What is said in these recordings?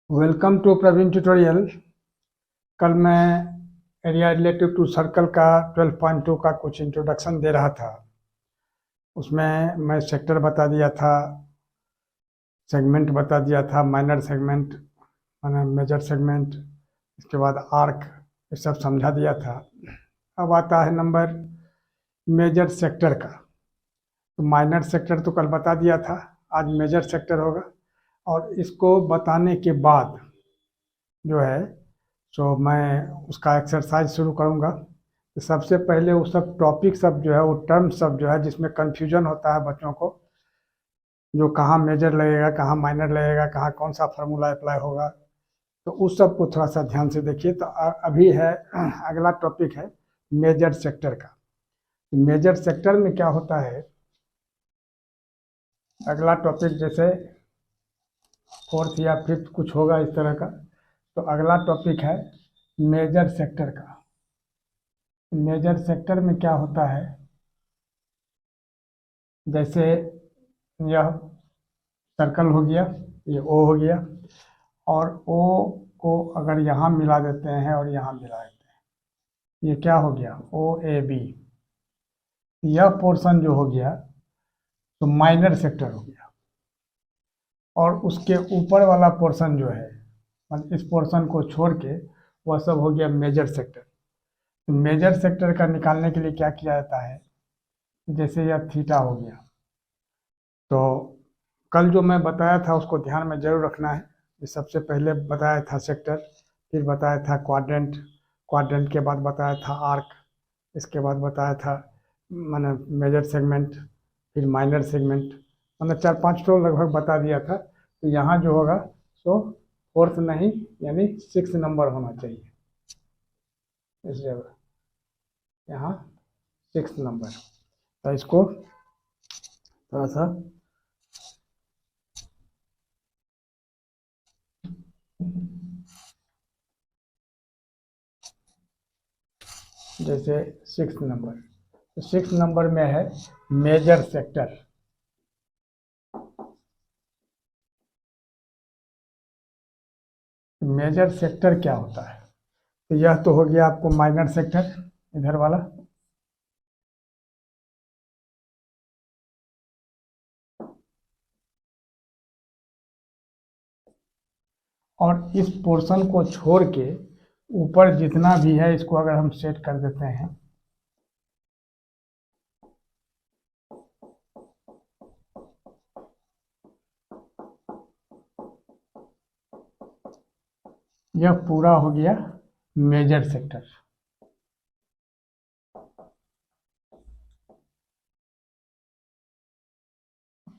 Welcome to Praveen tutorial. कल मैं area relative to circle का 12.2 का कुछ इंट्रोडक्शन दे रहा था। उसमें मैं सेक्टर बता दिया था, सेगमेंट बता दिया था, माइनर सेगमेंट माना मेजर सेगमेंट, इसके बाद आर्क, ये सब समझा दिया था। अब आता है नंबर मेजर सेक्टर का। तो माइनर सेक्टर तो कल बता दिया था, आज मेजर सेक्टर होगा। और इसको बताने के बाद जो है सो मैं उसका एक्सरसाइज शुरू करूँगा। तो सबसे पहले वो सब टॉपिक सब जो है, वो टर्म सब जो है जिसमें कन्फ्यूजन होता है बच्चों को, जो कहाँ मेजर लगेगा, कहाँ माइनर लगेगा, कहाँ कौन सा फार्मूला अप्लाई होगा, तो उस सब को थोड़ा सा ध्यान से देखिए। तो अभी है अगला टॉपिक है मेजर सेक्टर का। मेजर सेक्टर में क्या होता है, अगला टॉपिक जैसे फोर्थ या फिफ्थ कुछ होगा इस तरह का। तो अगला टॉपिक है मेजर सेक्टर का। मेजर सेक्टर में क्या होता है, जैसे यह सर्कल हो गया, ये ओ हो गया, और ओ को अगर यहाँ मिला देते हैं और यहाँ मिला देते हैं, ये क्या हो गया, ओ ए बी। यह पोर्शन जो हो गया तो माइनर सेक्टर हो गया, और उसके ऊपर वाला पोर्शन जो है, मतलब इस पोर्शन को छोड़ के वह सब हो गया मेजर सेक्टर। तो मेजर सेक्टर का निकालने के लिए क्या किया जाता है, जैसे यह थीटा हो गया, तो कल जो मैं बताया था उसको ध्यान में जरूर रखना है। ये सबसे पहले बताया था सेक्टर, फिर बताया था क्वाड्रेंट, क्वाड्रेंट के बाद बताया था आर्क, इसके बाद बताया था मैंने मेजर सेगमेंट, फिर माइनर सेगमेंट, मतलब 4-5 तो लगभग बता दिया था। तो यहाँ जो होगा सो फोर्थ नहीं, यानी 6 नंबर होना चाहिए इस जगह, यहाँ 6 नंबर। तो इसको थोड़ा सा जैसे 6 नंबर, तो 6 नंबर में है मेजर सेक्टर। मेजर सेक्टर क्या होता है, तो यह तो हो गया आपको माइनर सेक्टर, इधर वाला। और इस पोर्शन को छोड़ के ऊपर जितना भी है, इसको अगर हम सेट कर देते हैं, यह पूरा हो गया मेजर सेक्टर।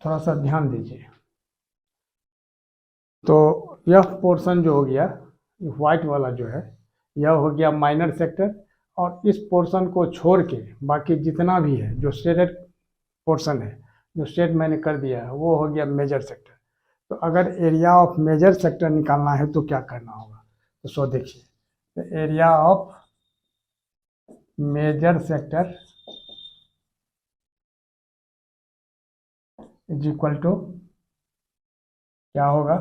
थोड़ा सा ध्यान दीजिए। तो यह पोर्शन जो हो गया, व्हाइट वाला जो है, यह हो गया माइनर सेक्टर। और इस पोर्शन को छोड़ के बाकी जितना भी है जो शेडेड पोर्शन है, जो शेड मैंने कर दिया है, वो हो गया मेजर सेक्टर। तो अगर एरिया ऑफ मेजर सेक्टर निकालना है तो क्या करना होगा, तो सो देखिए, तो area of major sector is equal to क्या होगा,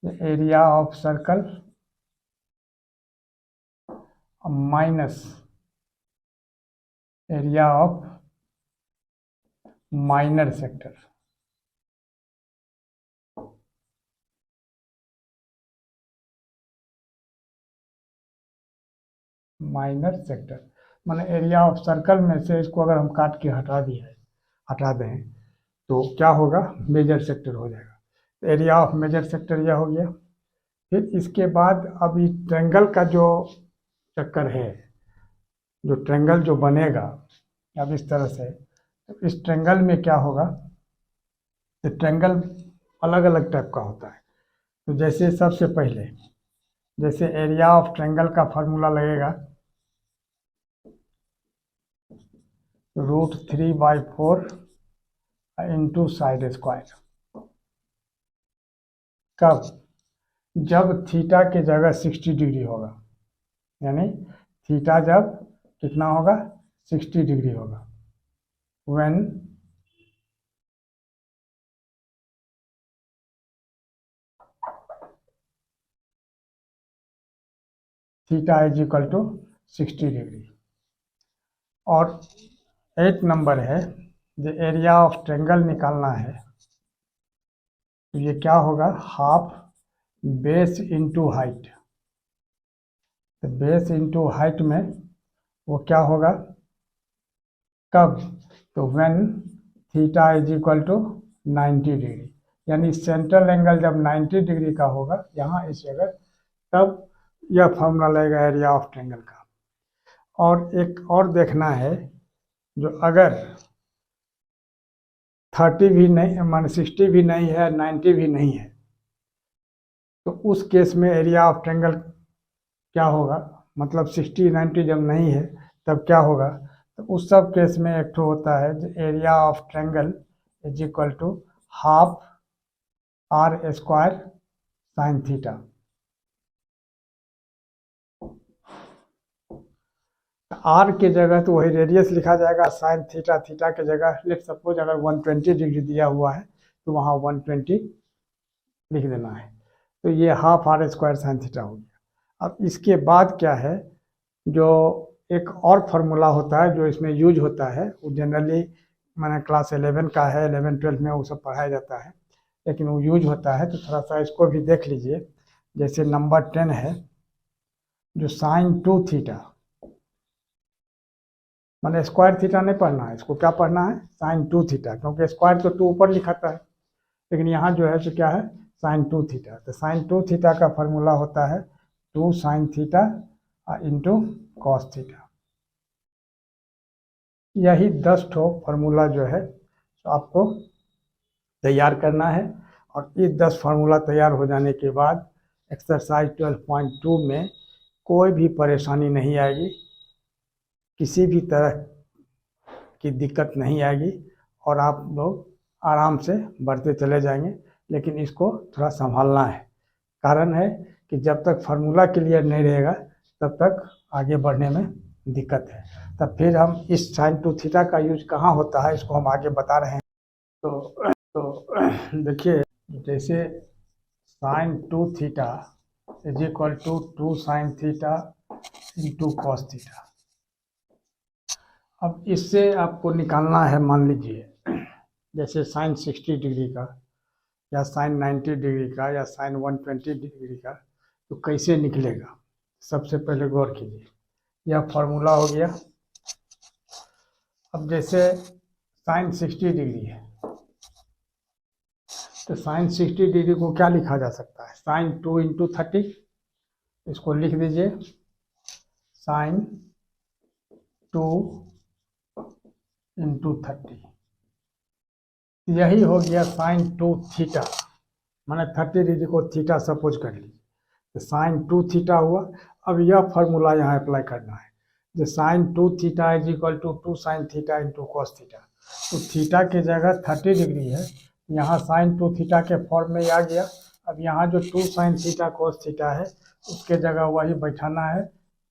area of circle minus area of minor sector. Minor sector माने एरिया ऑफ सर्कल में से इसको अगर हम काट के हटा दें तो क्या होगा, मेजर सेक्टर हो जाएगा। एरिया ऑफ मेजर सेक्टर यह हो गया। फिर इसके बाद अब इस ट्रेंगल का जो चक्कर है, जो ट्रेंगल जो बनेगा अब इस तरह से, तो इस ट्रेंगल में क्या होगा, तो ट्रेंगल अलग अलग टाइप का होता है। तो जैसे सबसे पहले जैसे एरिया ऑफ ट्रेंगल का फार्मूला लगेगा √3/4 इंटू साइड स्क्वायर। कब, जब थीटा के जगह 60 डिग्री होगा, यानी थीटा जब कितना होगा, 60 डिग्री होगा। When theta is equal to 60 degree. और 8 नंबर है, जो एरिया ऑफ ट्रायंगल निकालना है, तो ये क्या होगा, हाफ बेस इंटू हाइट। तो बेस इंटू हाइट में वो क्या होगा, कब, तो when theta is equal to 90 degree, यानी सेंट्रल एंगल जब 90 डिग्री का होगा यहाँ इस जगह, तब यह फॉर्मूला लगेगा एरिया ऑफ ट्रायंगल का। और एक और देखना है, जो अगर 30 भी नहीं मान 60 भी नहीं है, 90 भी नहीं है, तो उस केस में एरिया ऑफ ट्रायंगल क्या होगा, मतलब 60 90 जब नहीं है तब क्या होगा, तो उस सब केस में एक तो होता है जो area of triangle is equal to half R square sine theta. R के जगह तो वही रेडियस लिखा जाएगा, साइन थीटा, थीटा के जगह लेट सपोज अगर 120 डिग्री दिया हुआ है तो वहाँ 120 लिख देना है। तो ये half R square sine theta हो गया। अब इसके बाद क्या है, जो एक और फार्मूला होता है जो इसमें यूज होता है, वो जनरली मैंने क्लास 11 का है, 11 12 में वो सब पढ़ाया जाता है, लेकिन वो यूज होता है, तो थोड़ा सा इसको भी देख लीजिए। जैसे नंबर 10 है, जो साइन 2 थीटा, मैंने स्क्वायर थीटा नहीं पढ़ना है, इसको क्या पढ़ना है, साइन 2 थीटा, क्योंकि स्क्वायर तो 2 ऊपर लिखाता है, लेकिन यहाँ जो है तो क्या है, साइन 2 थीटा। तो साइन 2 थीटा का फार्मूला होता है 2 sine theta into cos theta. यही 10 ठो फार्मूला जो है तो आपको तैयार करना है। और ये 10 फार्मूला तैयार हो जाने के बाद एक्सरसाइज 12.2 में कोई भी परेशानी नहीं आएगी, किसी भी तरह की दिक्कत नहीं आएगी, और आप लोग आराम से बढ़ते चले जाएंगे। लेकिन इसको थोड़ा संभालना है, कारण है कि जब तक फार्मूला क्लियर नहीं रहेगा तब तक आगे बढ़ने में दिक्कत है। तब फिर हम इस साइन 2 थीटा का यूज कहाँ होता है इसको हम आगे बता रहे हैं। तो देखिए, जैसे sine 2 theta is equal to 2 sine theta into cos theta. अब इससे आपको निकालना है, मान लीजिए जैसे साइन 60 डिग्री का, या साइन 90 डिग्री का, या साइन 120 डिग्री का, तो कैसे निकलेगा। सबसे पहले गौर कीजिए, यह फार्मूला हो गया। अब जैसे साइन 60 डिग्री है, तो साइन 60 डिग्री को क्या लिखा जा सकता है, साइन 2 इंटू 30, इसको लिख दीजिए साइन 2 इंटू 30। यही हो गया साइन 2 थीटा, मैंने 30 डिग्री को थीटा सपोज कर ली, तो साइन 2 थीटा हुआ। अब यह फार्मूला यहाँ अप्लाई करना है, जो sine 2 theta is equal to 2 sine theta into cos theta. तो थीटा की जगह 30 डिग्री है, यहाँ साइन 2 थीटा के फॉर्म में आ गया। अब यहाँ जो 2 साइन थीटा कॉस थीटा है उसके जगह वही बैठाना है,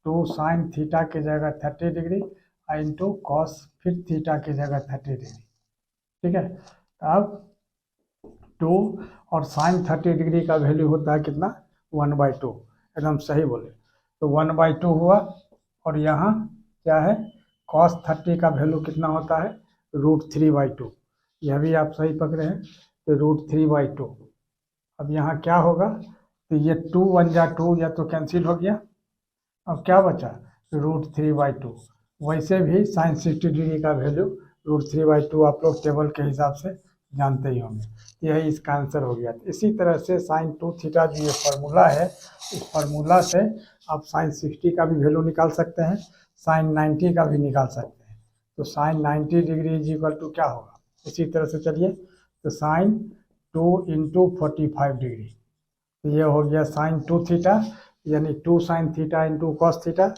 2 साइन थीटा की जगह 30 डिग्री इंटू कॉस, फिर थीटा की जगह 30 डिग्री। ठीक है, अब 2 और साइन 30 डिग्री का वैल्यू होता है कितना, 1/2, एकदम सही बोले, तो 1/2 हुआ। और यहाँ क्या है, cos 30 का वैल्यू कितना होता है, √3/2, यह भी आप सही पकड़े हैं, तो √3/2। अब यहाँ क्या होगा, तो ये 2 1 जा 2, या तो कैंसिल हो गया, अब क्या बचा, √3/2। वैसे भी साइन 60 डिग्री का वैल्यू √3/2 आप लोग टेबल के हिसाब से जानते ही होंगे। यही इसका आंसर हो गया। इसी तरह से साइन 2 थीटा जो ये फार्मूला है, इस फार्मूला से आप साइन 60 का भी वैल्यू निकाल सकते हैं, साइन 90 का भी निकाल सकते हैं। तो sine 90 degree is equal to क्या होगा, इसी तरह से चलिए, तो साइन 2 इंटू 45 डिग्री, तो ये हो गया साइन 2 थीटा, यानी 2 sine theta into cos theta.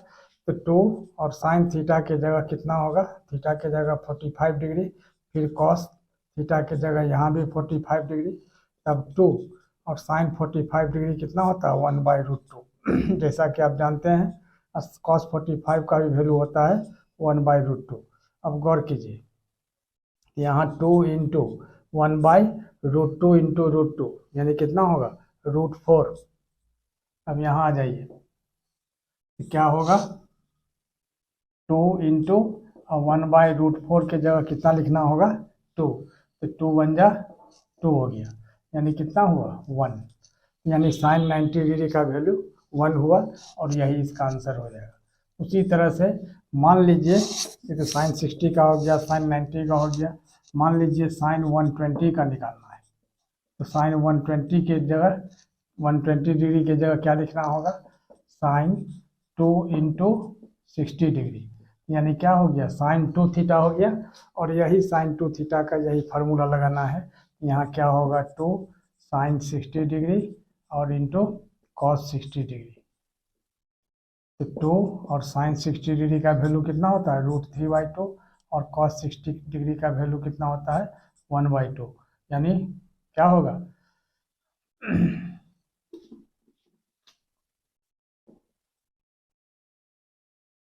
तो 2 और साइन थीटा के जगह कितना होगा, थीटा के जगह 45 डिग्री, फिर कॉस थीटा के जगह यहाँ भी 45 डिग्री, तब 2 और साइन 45 डिग्री कितना होता है, 1/√2। जैसा कि आप जानते हैं कॉस 45 का भी वैल्यू होता है 1/√2। अब गौर कीजिए, यहाँ 2 इंटू 1/√2 इंटू √2, यानी कितना होगा, √4। अब यहाँ आ जाइए, क्या होगा 2 × 1/√4 के जगह कितना लिखना होगा 2, तो 2 × 2 हो गया, यानी कितना हुआ 1, यानी साइन 90 डिग्री का वैल्यू 1 हुआ और यही इसका आंसर हो जाएगा। उसी तरह से मान लीजिए ये तो साइन 60 का हो गया, साइन 90 का हो गया, मान लीजिए साइन 120 का निकालना है, तो साइन 120 के जगह 120 डिग्री के जगह क्या लिखना होगा साइन 2 × 60 डिग्री, यानी क्या हो गया साइन 2 थीटा हो गया, और यही साइन 2 थीटा का यही फार्मूला लगाना है। यहाँ क्या होगा 2 साइन 60 डिग्री और इंटू कॉस 60 डिग्री, तो 2 और साइन 60 डिग्री का वैल्यू कितना होता है √3/2 और कॉस 60 डिग्री का वैल्यू कितना होता है 1/2, यानी क्या होगा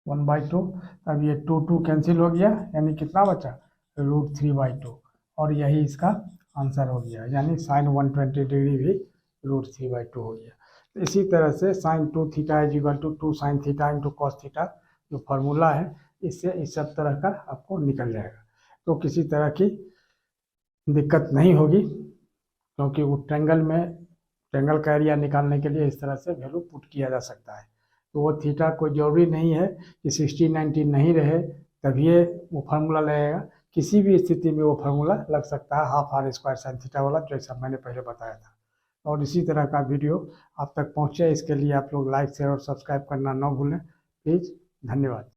1/2। अब ये 2 कैंसिल हो गया, यानी कितना बचा √3/2, और यही इसका आंसर हो गया, यानी साइन 120 डिग्री भी √3/2 हो गया। तो इसी तरह से sine 2 theta is equal to 2 sine theta into cos theta जो फार्मूला है, इससे इस सब तरह का आपको निकल जाएगा। तो किसी तरह की दिक्कत नहीं होगी, क्योंकि वो ट्रेंगल का एरिया निकालने के लिए इस तरह से वैल्यू पुट किया जा सकता है। तो वो थीटा कोई जरूरी नहीं है कि 60-90 नहीं रहे तभी वो फार्मूला लगेगा, किसी भी स्थिति में वो फार्मूला लग सकता है ½ r² साइन थीटा वाला, जैसा मैंने पहले बताया था। और इसी तरह का वीडियो आप तक पहुँचे इसके लिए आप लोग लाइक शेयर और सब्सक्राइब करना ना भूलें प्लीज़। धन्यवाद।